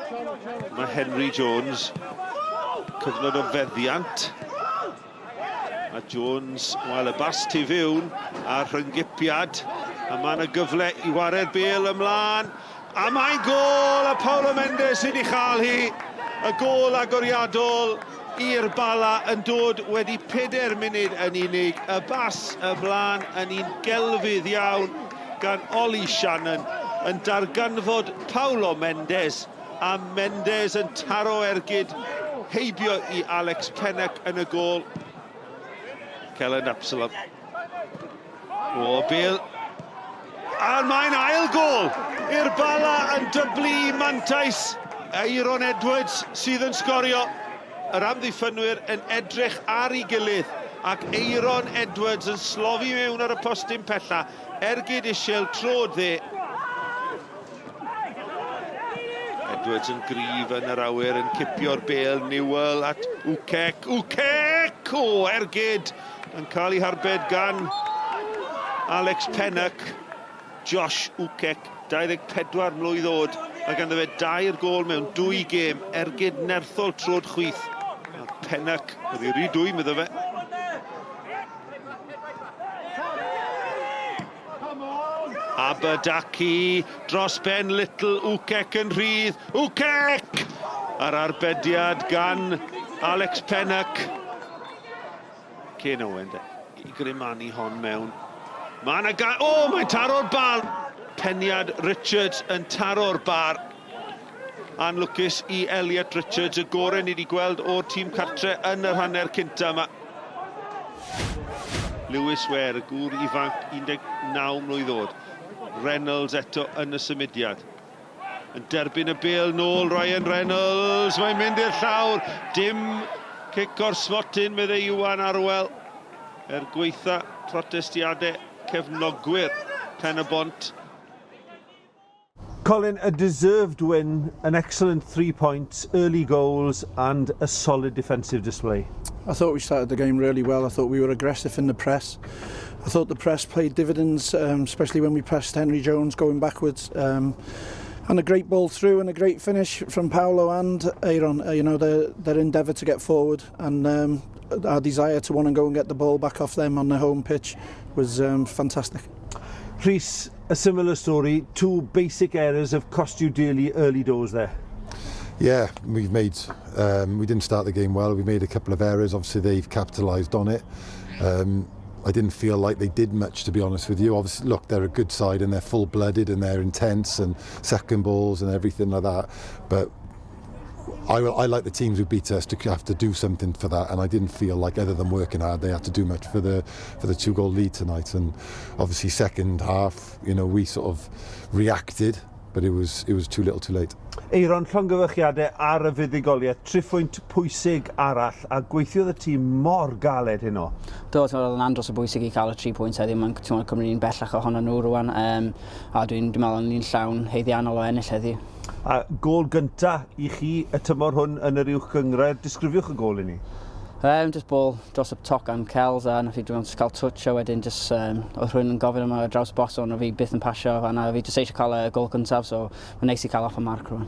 Mae Henry Jones, cyfnod o feddiant. A Jones, wel y bas tu fiwn a rhyngipiad. A mae yna gyfle i wared Bale ymlaen. A mae'n gol, a Paulo Mendes wedi chael hi. Y gol agoriadol i'r Bala yn dod wedi 4 munud yn unig. Y bas ymlaen yn un gelfydd iawn gan Oli Shannon yn darganfod Paulo Mendes. A Mendes yn taro ergyd heibio i Alex Pennock yn y gol. Kellen Absalom. O, Bale. A mae'n ail gol i'r Bala yn dyblu mantais. Aaron Edwards sydd yn sgorio. Yr amddiffynwyr yn edrych ar ei gilydd ac Aaron Edwards yn slofi mewn ar y postyn pella. Ergyd isiel trod dde. Edwards yn gryf yn yr awyr yn cipio'r Bale. Newell at Uchek. Uchek! O, ergyd yn cael ei harbed gan Alex Pennock. Josh Uchek, 24 mlwydd oed, a ganddo fe 2 gol mewn 2 gêm, ergyd nerthol trod chwith. A Pennock, oedd ei rhy dwy, medda fe. Aberdaki, dros ben Little, Uchek yn rhydd. Uchek! Ar arbediad gan Alex Pennock. Cyn Owen, i grimani hon mewn. Mae'n taro'r bar. Peniad Richards yn taro'r bar. A'n lwcus i Elliot Richards, y gorau ni wedi gweld o'r tîm cartre yn yr hanner cynta yma. Lewis Ware, y gŵr ifanc, 19 mlwydd oed. Reynolds eto yn y symudiad. Yn derbyn y Bale nôl, Ryan Reynolds. Mae'n mynd i'r llawr. Dim cic o'r smotyn, meddai Iwan Arwel. Gweitha protestiadau cefnogwyr Pen-y-bont. Colin, a deserved win, an excellent 3 points, early goals and a solid defensive display. I thought we started the game really well. I thought we were aggressive in the press. I thought the press played dividends, especially when we pressed Henry Jones going backwards. And a great ball through and a great finish from Paulo and Aaron. You know, their endeavour to get forward and our desire to want to go and get the ball back off them on their home pitch was fantastic. Rhys, a similar story. 2 basic errors have cost you dearly early doors there. Yeah, we didn't start the game well. We made a couple of errors. Obviously, they've capitalised on it. I didn't feel like they did much, to be honest with you. Obviously, look, they're a good side and they're full-blooded and they're intense and second balls and everything like that. But I like the teams who beat us to have to do something for that, and I didn't feel like, other than working hard, they had to do much for the 2-goal lead tonight. And obviously, second half, you know, we sort of reacted, but it was too little, too late. Aaron, llongyfarchiadau ar y fuddugoliaeth, 3 pwynt pwysig arall, a gweithiodd y tîm mor galed heno. Oedd yn andros o bwysig i cael y 3 pwynt heddiw, mae'n cymryd ni'n bellach ohono nhw rwan, a dwi'n meddwl ni'n llawn heiddiannol o ennill heddiw. A gol gynta i chi y tymor hwn yn yr uwch gyngred, disgrifiwch y gol i ni. Just ball dros y toc am Cels a na fi dwi'n cael touch a wedyn oedd rhywun yn gofyn yma draws box o na fi byth yn pasio a na fi jyst eisiau cael y gol gyntaf, so mae'n neis i cael off y marc rwan.